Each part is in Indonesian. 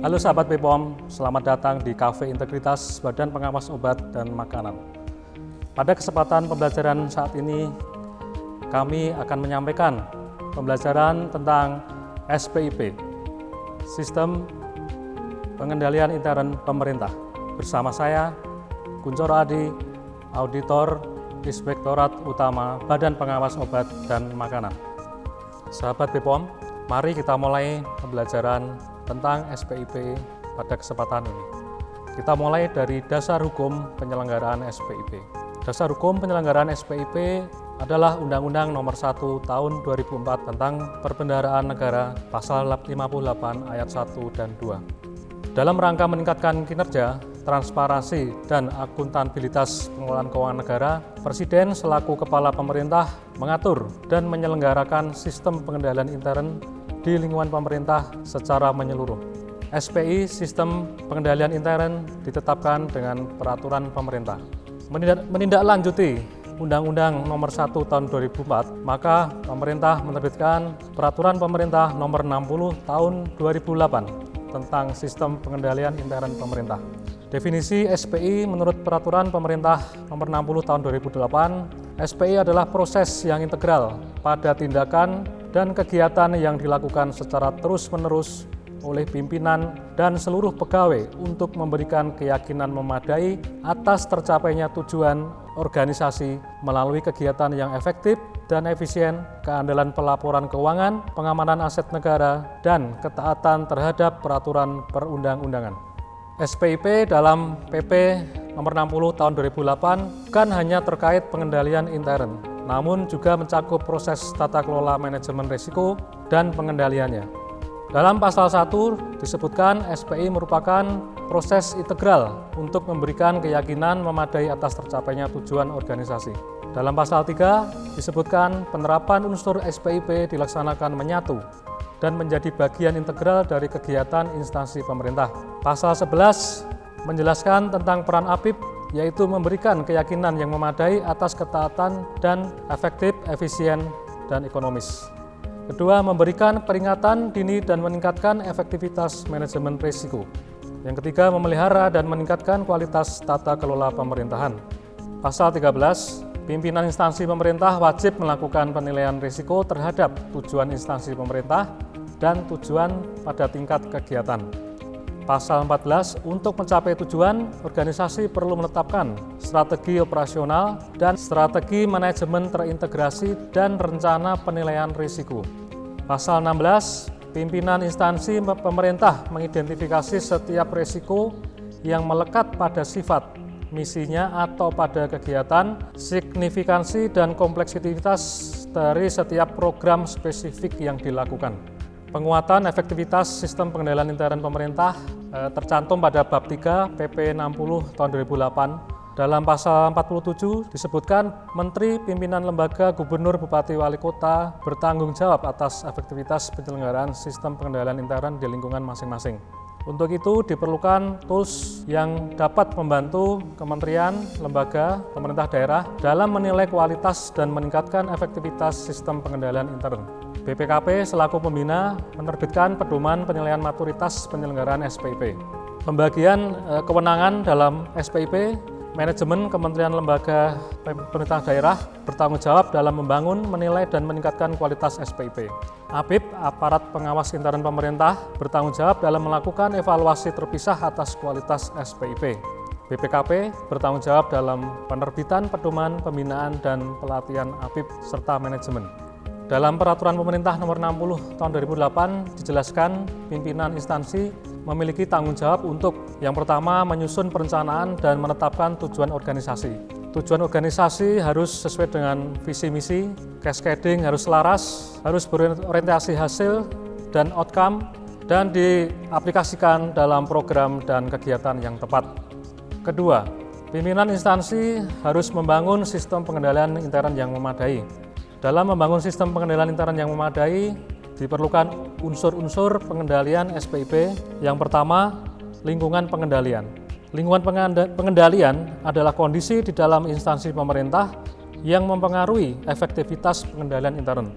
Halo sahabat BPOM, selamat datang di Cafe Integritas Badan Pengawas Obat dan Makanan. Pada kesempatan pembelajaran saat ini, kami akan menyampaikan pembelajaran tentang SPIP, Sistem Pengendalian Intern Pemerintah. Bersama saya, Kuncoro Adi, Auditor Inspektorat Utama Badan Pengawas Obat dan Makanan. Sahabat BPOM, mari kita mulai pembelajaran tentang SPIP pada kesempatan ini. Kita mulai dari dasar hukum penyelenggaraan SPIP. Dasar hukum penyelenggaraan SPIP adalah Undang-Undang Nomor 1 Tahun 2004 tentang Perbendaharaan Negara Pasal 58 Ayat 1 dan 2. Dalam rangka meningkatkan kinerja, transparansi, dan akuntabilitas pengelolaan keuangan negara, Presiden selaku Kepala Pemerintah mengatur dan menyelenggarakan sistem pengendalian intern di lingkungan pemerintah secara menyeluruh. SPI, Sistem Pengendalian Intern, ditetapkan dengan peraturan pemerintah. Menindaklanjuti Undang-Undang Nomor 1 Tahun 2004, maka pemerintah menerbitkan Peraturan Pemerintah Nomor 60 Tahun 2008 tentang Sistem Pengendalian Intern Pemerintah. Definisi SPI menurut Peraturan Pemerintah Nomor 60 Tahun 2008, SPI adalah proses yang integral pada tindakan dan kegiatan yang dilakukan secara terus-menerus oleh pimpinan dan seluruh pegawai untuk memberikan keyakinan memadai atas tercapainya tujuan organisasi melalui kegiatan yang efektif dan efisien, keandalan pelaporan keuangan, pengamanan aset negara, dan ketaatan terhadap peraturan perundang-undangan. SPIP dalam PP Nomor 60 Tahun 2008 bukan hanya terkait pengendalian intern, namun juga mencakup proses tata kelola manajemen risiko dan pengendaliannya. Dalam pasal 1 disebutkan SPI merupakan proses integral untuk memberikan keyakinan memadai atas tercapainya tujuan organisasi. Dalam pasal 3 disebutkan penerapan unsur SPIP dilaksanakan menyatu dan menjadi bagian integral dari kegiatan instansi pemerintah. Pasal 11 menjelaskan tentang peran APIP, yaitu memberikan keyakinan yang memadai atas ketaatan dan efektif, efisien, dan ekonomis. Kedua, memberikan peringatan dini dan meningkatkan efektivitas manajemen risiko. Yang ketiga, memelihara dan meningkatkan kualitas tata kelola pemerintahan. Pasal 13, pimpinan instansi pemerintah wajib melakukan penilaian risiko terhadap tujuan instansi pemerintah dan tujuan pada tingkat kegiatan. Pasal 14, untuk mencapai tujuan, organisasi perlu menetapkan strategi operasional dan strategi manajemen terintegrasi dan rencana penilaian risiko. Pasal 16, pimpinan instansi pemerintah mengidentifikasi setiap risiko yang melekat pada sifat, misinya atau pada kegiatan, signifikansi dan kompleksitas dari setiap program spesifik yang dilakukan. Penguatan efektivitas sistem pengendalian intern pemerintah tercantum pada bab 3 PP 60 tahun 2008. Dalam pasal 47 disebutkan Menteri, Pimpinan Lembaga, Gubernur, Bupati, Wali Kota bertanggung jawab atas efektivitas penyelenggaraan sistem pengendalian intern di lingkungan masing-masing. Untuk itu diperlukan tools yang dapat membantu kementerian, lembaga, pemerintah daerah dalam menilai kualitas dan meningkatkan efektivitas sistem pengendalian intern. BPKP selaku pembina menerbitkan pedoman penilaian maturitas penyelenggaraan SPIP. Pembagian kewenangan dalam SPIP, manajemen kementerian lembaga pemerintah daerah bertanggung jawab dalam membangun, menilai, dan meningkatkan kualitas SPIP. APIP, aparat pengawas intern pemerintah, bertanggung jawab dalam melakukan evaluasi terpisah atas kualitas SPIP. BPKP bertanggung jawab dalam penerbitan pedoman, pembinaan, dan pelatihan APIP serta manajemen. Dalam Peraturan Pemerintah Nomor 60 Tahun 2008 dijelaskan pimpinan instansi memiliki tanggung jawab untuk yang pertama menyusun perencanaan dan menetapkan tujuan organisasi. Tujuan organisasi harus sesuai dengan visi misi, cascading harus selaras, harus berorientasi hasil dan outcome, dan diaplikasikan dalam program dan kegiatan yang tepat. Kedua, pimpinan instansi harus membangun sistem pengendalian intern yang memadai. Dalam membangun sistem pengendalian intern yang memadai, diperlukan unsur-unsur pengendalian SPIP. Yang pertama, lingkungan pengendalian. Lingkungan pengendalian adalah kondisi di dalam instansi pemerintah yang mempengaruhi efektivitas pengendalian intern.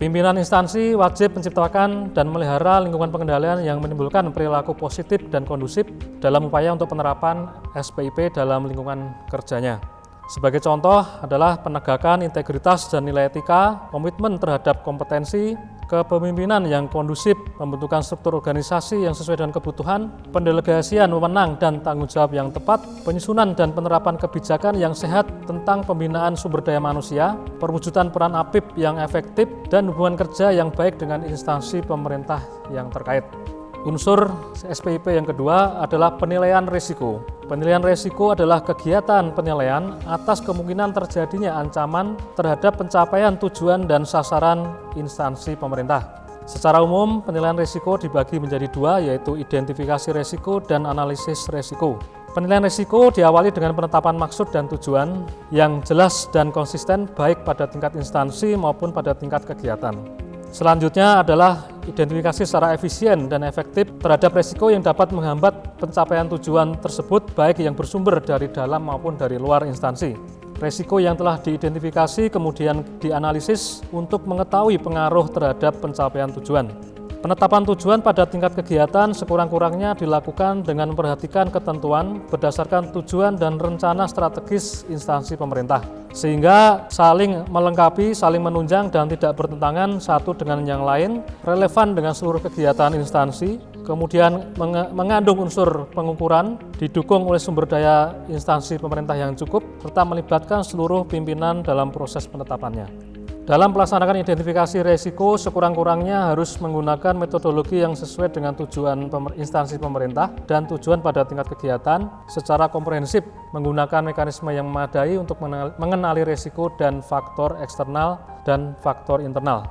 Pimpinan instansi wajib menciptakan dan melihara lingkungan pengendalian yang menimbulkan perilaku positif dan kondusif dalam upaya untuk penerapan SPIP dalam lingkungan kerjanya. Sebagai contoh adalah penegakan integritas dan nilai etika, komitmen terhadap kompetensi, kepemimpinan yang kondusif, pembentukan struktur organisasi yang sesuai dengan kebutuhan, pendelegasian wewenang dan tanggung jawab yang tepat, penyusunan dan penerapan kebijakan yang sehat tentang pembinaan sumber daya manusia, perwujudan peran APIP yang efektif, dan hubungan kerja yang baik dengan instansi pemerintah yang terkait. Unsur SPIP yang kedua adalah penilaian risiko. Penilaian risiko adalah kegiatan penilaian atas kemungkinan terjadinya ancaman terhadap pencapaian tujuan dan sasaran instansi pemerintah. Secara umum, penilaian risiko dibagi menjadi dua, yaitu identifikasi risiko dan analisis risiko. Penilaian risiko diawali dengan penetapan maksud dan tujuan yang jelas dan konsisten baik pada tingkat instansi maupun pada tingkat kegiatan. Selanjutnya adalah identifikasi secara efisien dan efektif terhadap risiko yang dapat menghambat pencapaian tujuan tersebut baik yang bersumber dari dalam maupun dari luar instansi. Risiko yang telah diidentifikasi kemudian dianalisis untuk mengetahui pengaruh terhadap pencapaian tujuan. Penetapan tujuan pada tingkat kegiatan sekurang-kurangnya dilakukan dengan memperhatikan ketentuan berdasarkan tujuan dan rencana strategis instansi pemerintah, sehingga saling melengkapi, saling menunjang dan tidak bertentangan satu dengan yang lain, relevan dengan seluruh kegiatan instansi, kemudian mengandung unsur pengukuran, didukung oleh sumber daya instansi pemerintah yang cukup, serta melibatkan seluruh pimpinan dalam proses penetapannya. Dalam melaksanakan identifikasi risiko, sekurang-kurangnya harus menggunakan metodologi yang sesuai dengan tujuan instansi pemerintah dan tujuan pada tingkat kegiatan secara komprehensif, menggunakan mekanisme yang memadai untuk mengenali risiko dan faktor eksternal dan faktor internal.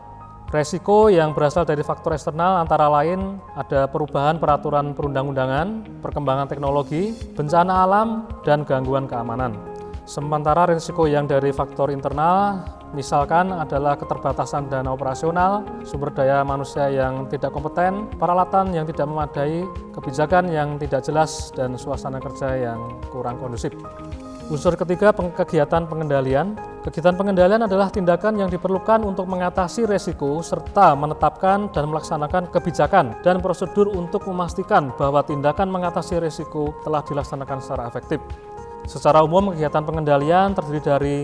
Risiko yang berasal dari faktor eksternal antara lain ada perubahan peraturan perundang-undangan, perkembangan teknologi, bencana alam, dan gangguan keamanan. Sementara risiko yang dari faktor internal misalkan adalah keterbatasan dana operasional, sumber daya manusia yang tidak kompeten, peralatan yang tidak memadai, kebijakan yang tidak jelas, dan suasana kerja yang kurang kondusif. Unsur ketiga, kegiatan pengendalian. Kegiatan pengendalian adalah tindakan yang diperlukan untuk mengatasi risiko serta menetapkan dan melaksanakan kebijakan dan prosedur untuk memastikan bahwa tindakan mengatasi risiko telah dilaksanakan secara efektif. Secara umum, kegiatan pengendalian terdiri dari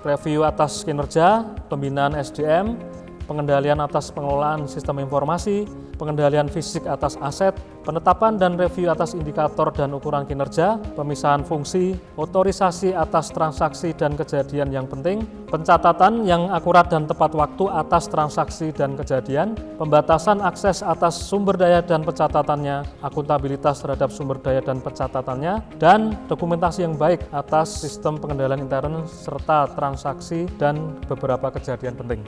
review atas kinerja, pembinaan SDM, pengendalian atas pengelolaan sistem informasi, pengendalian fisik atas aset, penetapan dan review atas indikator dan ukuran kinerja, pemisahan fungsi, otorisasi atas transaksi dan kejadian yang penting, pencatatan yang akurat dan tepat waktu atas transaksi dan kejadian, pembatasan akses atas sumber daya dan pencatatannya, akuntabilitas terhadap sumber daya dan pencatatannya, dan dokumentasi yang baik atas sistem pengendalian intern serta transaksi dan beberapa kejadian penting.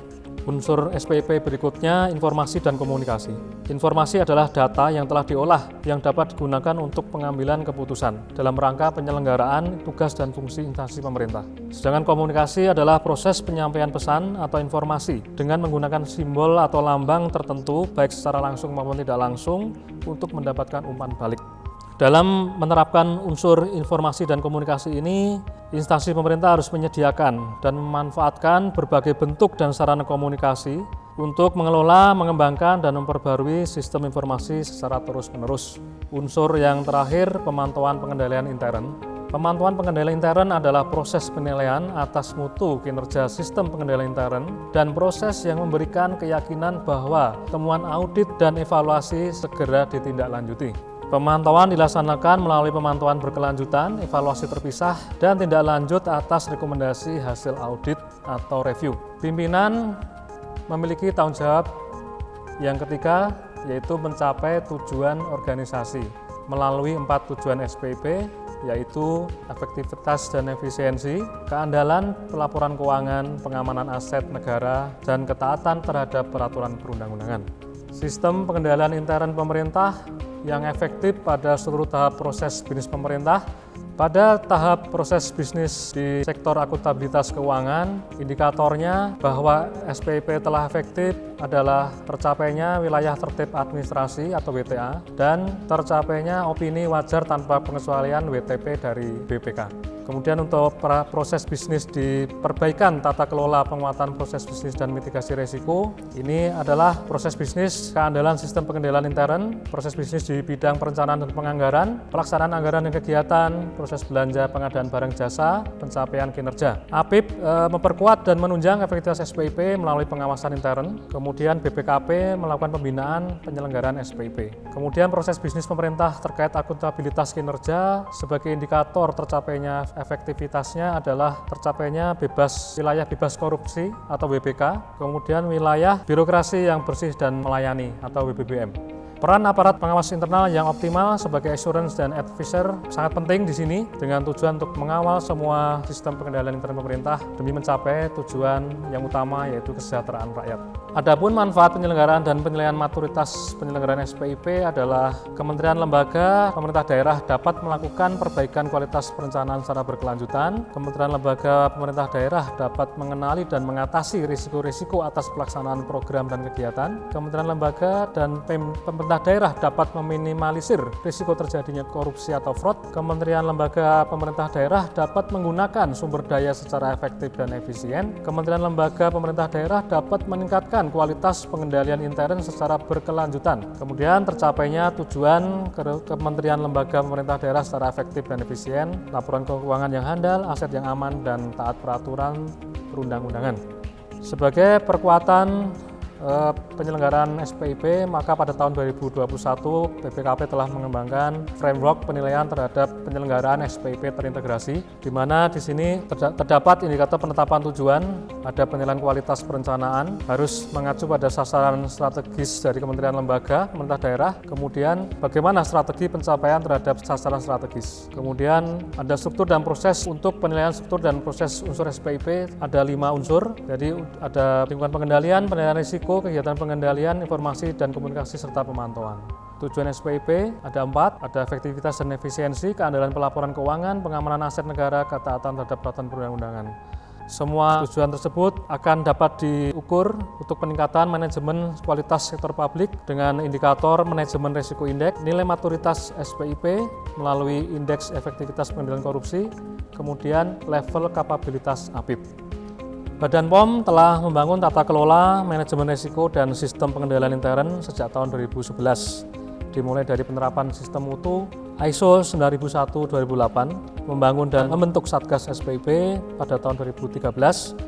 Unsur SPIP berikutnya, informasi dan komunikasi. Informasi adalah data yang telah diolah yang dapat digunakan untuk pengambilan keputusan dalam rangka penyelenggaraan tugas dan fungsi instansi pemerintah. Sedangkan komunikasi adalah proses penyampaian pesan atau informasi dengan menggunakan simbol atau lambang tertentu baik secara langsung maupun tidak langsung untuk mendapatkan umpan balik. Dalam menerapkan unsur informasi dan komunikasi ini, instansi pemerintah harus menyediakan dan memanfaatkan berbagai bentuk dan sarana komunikasi untuk mengelola, mengembangkan, dan memperbarui sistem informasi secara terus-menerus. Unsur yang terakhir, pemantauan pengendalian intern. Pemantauan pengendalian intern adalah proses penilaian atas mutu kinerja sistem pengendalian intern dan proses yang memberikan keyakinan bahwa temuan audit dan evaluasi segera ditindaklanjuti. Pemantauan dilaksanakan melalui pemantauan berkelanjutan, evaluasi terpisah, dan tindak lanjut atas rekomendasi hasil audit atau review. Pimpinan memiliki tanggung jawab yang ketiga, yaitu mencapai tujuan organisasi melalui 4 tujuan SPIP, yaitu efektivitas dan efisiensi, keandalan pelaporan keuangan, pengamanan aset negara, dan ketaatan terhadap peraturan perundang-undangan. Sistem pengendalian intern pemerintah yang efektif pada seluruh tahap proses bisnis pemerintah. Pada tahap proses bisnis di sektor akuntabilitas keuangan, indikatornya bahwa SPIP telah efektif adalah tercapainya wilayah tertib administrasi atau WTA dan tercapainya opini wajar tanpa pengecualian WTP dari BPK. Kemudian untuk proses bisnis di perbaikan tata kelola penguatan proses bisnis dan mitigasi risiko, ini adalah proses bisnis keandalan sistem pengendalian intern, proses bisnis di bidang perencanaan dan penganggaran, pelaksanaan anggaran dan kegiatan, proses belanja pengadaan barang jasa, pencapaian kinerja. APIP memperkuat dan menunjang efektivitas SPIP melalui pengawasan intern, kemudian BPKP melakukan pembinaan penyelenggaraan SPIP. Kemudian proses bisnis pemerintah terkait akuntabilitas kinerja sebagai indikator tercapainya efektivitasnya adalah tercapainya wilayah bebas korupsi atau WBK, kemudian wilayah birokrasi yang bersih dan melayani atau WBBM. Peran aparat pengawas internal yang optimal sebagai assurance dan advisor sangat penting di sini dengan tujuan untuk mengawal semua sistem pengendalian intern pemerintah demi mencapai tujuan yang utama yaitu kesejahteraan rakyat. Adapun manfaat penyelenggaraan dan penilaian maturitas penyelenggaraan SPIP adalah kementerian lembaga pemerintah daerah dapat melakukan perbaikan kualitas perencanaan secara berkelanjutan. Kementerian lembaga pemerintah daerah dapat mengenali dan mengatasi risiko-risiko atas pelaksanaan program dan kegiatan. Kementerian lembaga dan pemerintah daerah dapat meminimalisir risiko terjadinya korupsi atau fraud. Kementerian lembaga pemerintah daerah dapat menggunakan sumber daya secara efektif dan efisien. Kementerian lembaga pemerintah daerah dapat meningkatkan kualitas pengendalian intern secara berkelanjutan. Kemudian tercapainya tujuan Kementerian lembaga pemerintah daerah secara efektif dan efisien, laporan keuangan yang handal, aset yang aman, dan taat peraturan perundang-undangan. Sebagai perkuatan penyelenggaraan SPIP, maka pada tahun 2021 BPKP telah mengembangkan framework penilaian terhadap penyelenggaraan SPIP terintegrasi, di mana di sini terdapat indikator penetapan tujuan, ada penilaian kualitas perencanaan, harus mengacu pada sasaran strategis dari kementerian lembaga, pemerintah daerah, kemudian bagaimana strategi pencapaian terhadap sasaran strategis. Kemudian ada struktur dan proses untuk penilaian struktur dan proses unsur SPIP, ada 5 unsur, jadi ada lingkungan pengendalian, penilaian risiko, kegiatan pengendalian, informasi dan komunikasi serta pemantauan. Tujuan SPIP ada 4, ada efektivitas dan efisiensi, keandalan pelaporan keuangan, pengamanan aset negara, ketaatan terhadap peraturan perundang-undangan. Semua tujuan tersebut akan dapat diukur untuk peningkatan manajemen kualitas sektor publik dengan indikator manajemen risiko indeks, nilai maturitas SPIP melalui indeks efektivitas pengendalian korupsi, kemudian level kapabilitas APIP. Badan POM telah membangun tata kelola, manajemen risiko, dan sistem pengendalian intern sejak tahun 2011, dimulai dari penerapan sistem mutu ISO 9001-2008, membangun dan membentuk Satgas SPIP pada tahun 2013,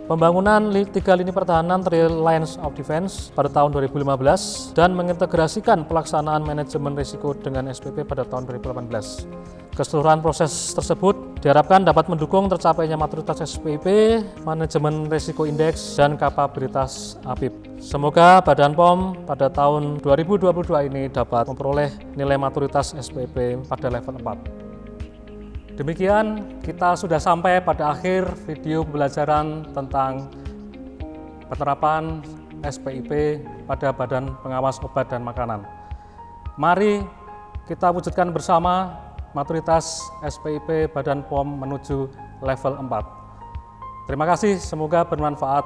pembangunan 3 lini pertahanan 3 Lines of Defense pada tahun 2015, dan mengintegrasikan pelaksanaan manajemen risiko dengan SPIP pada tahun 2018. Keseluruhan proses tersebut diharapkan dapat mendukung tercapainya maturitas SPIP, manajemen risiko indeks, dan kapabilitas APIP. Semoga Badan POM pada tahun 2022 ini dapat memperoleh nilai maturitas SPIP pada level 4. Demikian, kita sudah sampai pada akhir video pembelajaran tentang penerapan SPIP pada Badan Pengawas Obat dan Makanan. Mari kita wujudkan bersama maturitas SPIP Badan POM menuju level 4. Terima kasih, semoga bermanfaat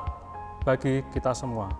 bagi kita semua.